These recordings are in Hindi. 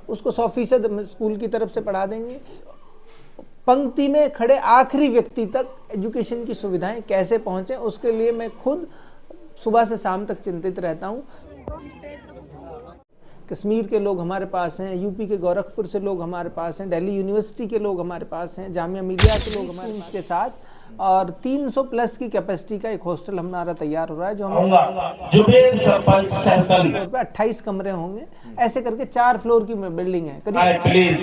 उसको 100% स्कूल की तरफ से पढ़ा देंगे। पंक्ति में खड़े आखिरी व्यक्ति तक एजुकेशन की सुविधाएं कैसे पहुंचे, उसके लिए मैं खुद सुबह से शाम तक चिंतित रहता हूं। कश्मीर के लोग हमारे पास हैं, यूपी के गोरखपुर से लोग हमारे पास हैं, दिल्ली यूनिवर्सिटी के लोग हमारे पास हैं, जामिया मिलिया के लोग हमारे पास के साथ, और 300 प्लस की कैपेसिटी का एक हॉस्टल हमारा तैयार हो रहा है जो हम 28 कमरे होंगे। ऐसे करके 4 फ्लोर की बिल्डिंग है करीब।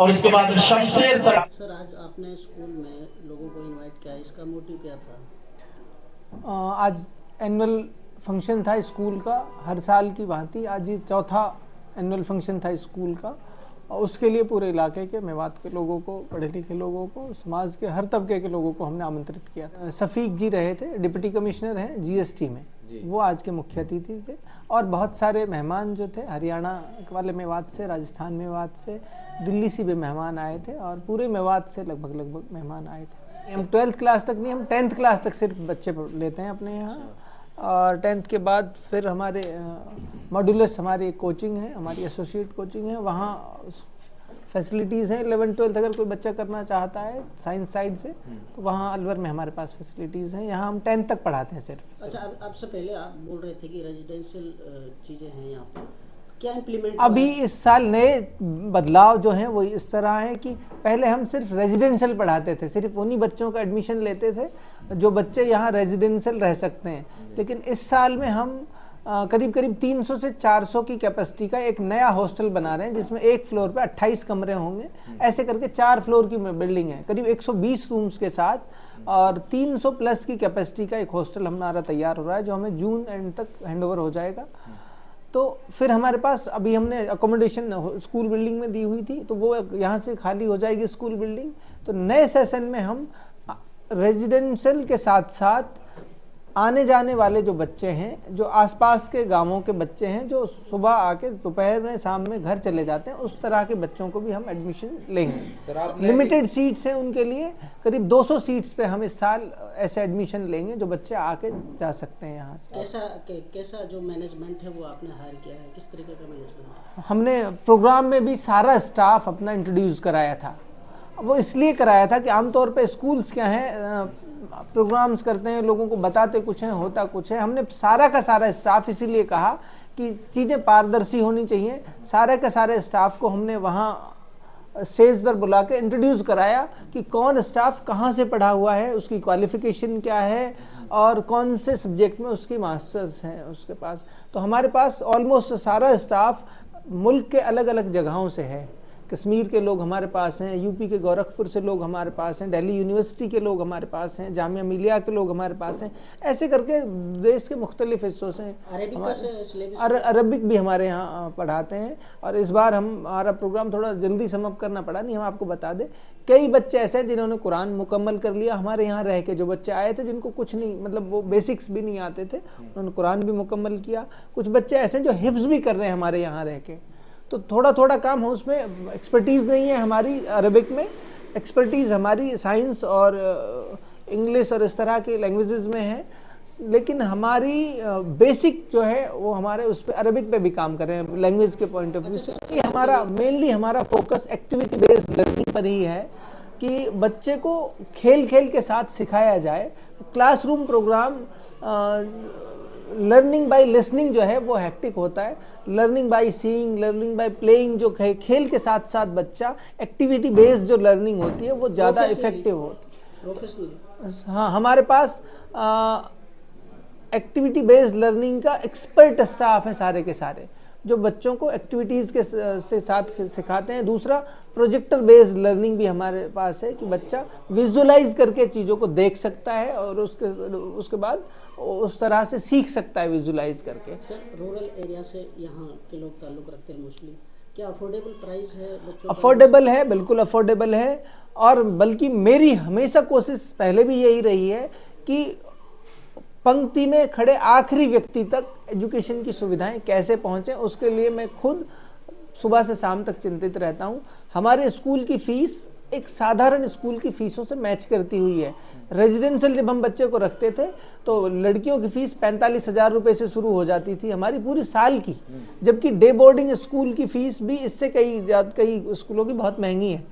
और इसके बाद शमशेर सर, आज आपने स्कूल में लोगों को इनवाइट किया, इसका मोटिव क्या था? आज एनुअल फंक्शन था स्कूल का, हर साल की भांति आज ये चौथा एनुअल फंक्शन था स्कूल का, और उसके लिए पूरे इलाके के मेवात के लोगों को, पढ़े लिखे लोगों को, समाज के हर तबके के लोगों को हमने आमंत्रित किया। शफीक जी रहे थे, डिप्टी कमिश्नर हैं जीएसटी में, वो आज के मुख्य अतिथि थे, और बहुत सारे मेहमान जो थे हरियाणा वाले मेवात से, राजस्थान मेवात से, दिल्ली से भी मेहमान आए थे, और पूरे मेवात से लगभग मेहमान आए थे। हम 12th क्लास तक नहीं, हम 10th क्लास तक सिर्फ बच्चे लेते हैं अपने यहाँ, और 10th के बाद फिर हमारे मॉड्यूलस हमारी एक कोचिंग है, हमारी एसोसिएट कोचिंग है, वहाँ फैसिलिटीज़ हैं। 11th-12th अगर कोई बच्चा करना चाहता है साइंस साइड से तो वहाँ अलवर में हमारे पास फैसिलिटीज़ हैं। यहाँ हम 10th तक पढ़ाते हैं सिर्फ। अच्छा, आपसे पहले आप बोल रहे थे कि रेजिडेंशियल चीज़ें हैं यहाँ पर, क्या इम्प्लीमेंट अभी इस साल नए बदलाव जो हैं वो इस तरह है कि पहले हम सिर्फ रेजिडेंशियल पढ़ाते थे, सिर्फ उन्हीं बच्चों का एडमिशन लेते थे जो बच्चे यहाँ रेजिडेंशियल रह सकते हैं, लेकिन इस साल में हम करीब 300 से 400 की कैपेसिटी का एक नया हॉस्टल बना रहे हैं जिसमें एक फ्लोर पे 28 कमरे होंगे। ऐसे करके 4 फ्लोर की बिल्डिंग है करीब 120 रूम्स के साथ, और 300 प्लस की कैपेसिटी का एक हॉस्टल हमारा तैयार हो रहा है जो हमें जून एंड तक हैंडओवर हो जाएगा। तो फिर हमारे पास अभी हमने अकोमोडेशन स्कूल बिल्डिंग में दी हुई थी, तो वो यहाँ से खाली हो जाएगी स्कूल बिल्डिंग। तो नए सेशन में हम रेजिडेंशियल के साथ साथ आने जाने वाले जो बच्चे हैं, जो आसपास के गांवों के बच्चे हैं, जो सुबह आके दोपहर में शाम में घर चले जाते हैं, उस तरह के बच्चों को भी हम एडमिशन लेंगे। लिमिटेड सीट्स हैं उनके लिए, करीब 200 सीट्स पे हम इस साल ऐसे एडमिशन लेंगे जो बच्चे आके जा सकते हैं यहाँ से। कैसा जो मैनेजमेंट है वो आपने हायर किया है, किस तरीके का मैनेजमेंट? हमने प्रोग्राम में भी सारा स्टाफ अपना इंट्रोड्यूस कराया था। वो इसलिए कराया था कि आमतौर पे स्कूल्स क्या हैं, प्रोग्राम्स करते हैं, लोगों को बताते कुछ हैं, होता कुछ है। हमने सारा का सारा स्टाफ इसीलिए कहा कि चीज़ें पारदर्शी होनी चाहिए। सारे का सारे स्टाफ को हमने वहाँ स्टेज पर बुला के इंट्रोड्यूस कराया कि कौन स्टाफ कहाँ से पढ़ा हुआ है, उसकी क्वालिफिकेशन क्या है, और कौन से सब्जेक्ट में उसकी मास्टर्स हैं उसके पास। तो हमारे पास ऑलमोस्ट सारा स्टाफ मुल्क के अलग अलग जगहों से है। कश्मीर के लोग हमारे पास हैं, यूपी के गोरखपुर से लोग हमारे पास हैं, दिल्ली यूनिवर्सिटी के लोग हमारे पास हैं, जामिया मिलिया के लोग हमारे पास हैं। ऐसे करके देश के मुख्तलिफ हिस्सों से अरबिक भी हमारे यहाँ पढ़ाते हैं। और इस बार हमारा प्रोग्राम थोड़ा जल्दी समाप्त करना पड़ा, नहीं हम आपको बता दें, कई बच्चे ऐसे हैं जिन्होंने कुरान मुकम्मल कर लिया हमारे यहाँ रह के। जो बच्चे आए थे जिनको कुछ नहीं, मतलब वो बेसिक्स भी नहीं आते थे, उन्होंने कुरान भी मुकम्मल किया। कुछ बच्चे ऐसे हैं जो हिफ्ज़ भी कर रहे हैं हमारे यहाँ रह के। तो थोड़ा थोड़ा काम हो, उसमें एक्सपर्टीज़ नहीं है हमारी अरबिक में, एक्सपर्टीज़ हमारी साइंस और इंग्लिश और इस तरह के लैंग्वेजेस में है, लेकिन हमारी बेसिक जो है वो हमारे उस पर अरबिक पे भी काम कर रहे हैं लैंग्वेज के पॉइंट ऑफ व्यू से। हमारा मेनली हमारा फोकस एक्टिविटी बेस्ड लर्निंग पर ही है कि बच्चे को खेल खेल के साथ सिखाया जाए। Classroom programme learning by listening जो है वो हैक्टिक होता है, learning by seeing, learning by playing, जो खेल के साथ साथ बच्चा एक्टिविटी बेस्ड जो लर्निंग होती है वो ज़्यादा इफेक्टिव होती है। हाँ, हमारे पास एक्टिविटी बेस्ड लर्निंग का एक्सपर्ट स्टाफ है सारे के सारे, जो बच्चों को एक्टिविटीज़ के से साथ सिखाते हैं। दूसरा, प्रोजेक्टर बेस्ड लर्निंग भी हमारे पास है कि बच्चा विजुअलाइज करके चीज़ों को देख सकता है और उसके बाद उस तरह से सीख सकता है विजुअलाइज करके। सर, रूरल एरिया से यहाँ के लोग ताल्लुक़ रखते हैं मोस्टली, क्या अफोर्डेबल प्राइस है बच्चों? अफोर्डेबल है, बिल्कुल अफोर्डेबल है। और बल्कि मेरी हमेशा कोशिश पहले भी यही रही है कि पंक्ति में खड़े आखिरी व्यक्ति तक एजुकेशन की सुविधाएं कैसे पहुंचे, उसके लिए मैं खुद सुबह से शाम तक चिंतित रहता हूं। हमारे स्कूल की फीस एक साधारण स्कूल की फीसों से मैच करती हुई है। रेजिडेंशियल जब हम बच्चे को रखते थे तो लड़कियों की फीस 45,000 रुपये से शुरू हो जाती थी हमारी पूरी साल की, जबकि डे बोर्डिंग स्कूल की फीस भी इससे कई स्कूलों की बहुत महंगी है।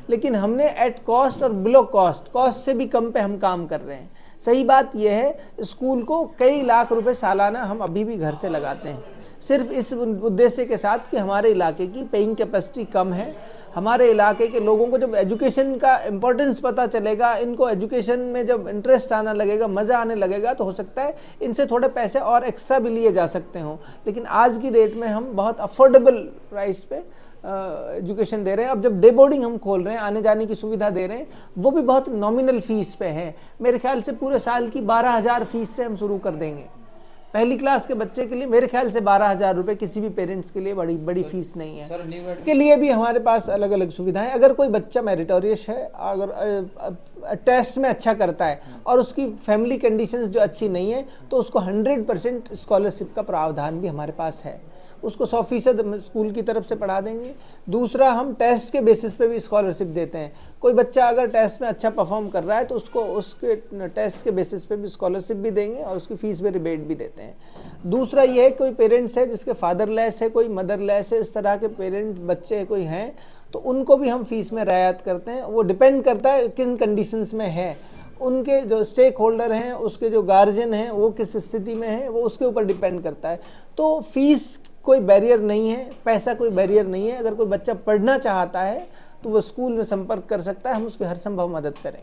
लेकिन हमने एट कॉस्ट और बिलो कॉस्ट से भी कम पे हम काम कर रहे हैं। सही बात यह है, स्कूल को कई लाख रुपए सालाना हम अभी भी घर से लगाते हैं, सिर्फ इस उद्देश्य के साथ कि हमारे इलाके की पेइंग कैपेसिटी कम है। हमारे इलाके के लोगों को जब एजुकेशन का इम्पोर्टेंस पता चलेगा, इनको एजुकेशन में जब इंटरेस्ट आना लगेगा, मज़ा आने लगेगा, तो हो सकता है इनसे थोड़े पैसे और एक्स्ट्रा भी लिए जा सकते हों। लेकिन आज की डेट में हम बहुत अफोर्डेबल प्राइस पे एजुकेशन दे रहे हैं। अब जब डे बोर्डिंग हम खोल रहे हैं, आने जाने की सुविधा दे रहे हैं, वो भी बहुत नॉमिनल फीस पे है। मेरे ख्याल से पूरे साल की 12,000 फीस से हम शुरू कर देंगे। पहली क्लास के बच्चे के लिए मेरे ख्याल से 12,000 रुपये किसी भी पेरेंट्स के लिए बड़ी फीस नहीं है। सर, के लिए भी हमारे पास अलग अलग सुविधाएं। अगर कोई बच्चा मेरिटोरियस है, अगर टेस्ट में अच्छा करता है और उसकी फैमिली कंडीशंस जो अच्छी नहीं है, तो उसको 100% स्कॉलरशिप का प्रावधान भी हमारे पास है। उसको 100% स्कूल की तरफ से पढ़ा देंगे। दूसरा, हम टेस्ट के बेसिस पे भी स्कॉलरशिप देते हैं। कोई बच्चा अगर टेस्ट में अच्छा परफॉर्म कर रहा है तो उसको उसके टेस्ट के बेसिस पे भी स्कॉलरशिप भी देंगे और उसकी फीस में रिबेट भी देते हैं। दूसरा ये है, कोई पेरेंट्स है जिसके फादरलेस है, कोई मदरलेस है, इस तरह के पेरेंट बच्चे कोई हैं, तो उनको भी हम फीस में रियायत करते हैं। वो डिपेंड करता है किन कंडीशंस में है, उनके जो स्टेक होल्डर हैं, उसके जो गार्जियन हैं, वो किस स्थिति में है, वो उसके ऊपर डिपेंड करता है। तो फीस कोई बैरियर नहीं है, पैसा कोई बैरियर नहीं है। अगर कोई बच्चा पढ़ना चाहता है तो वो स्कूल में संपर्क कर सकता है, हम उसकी हर संभव मदद करें।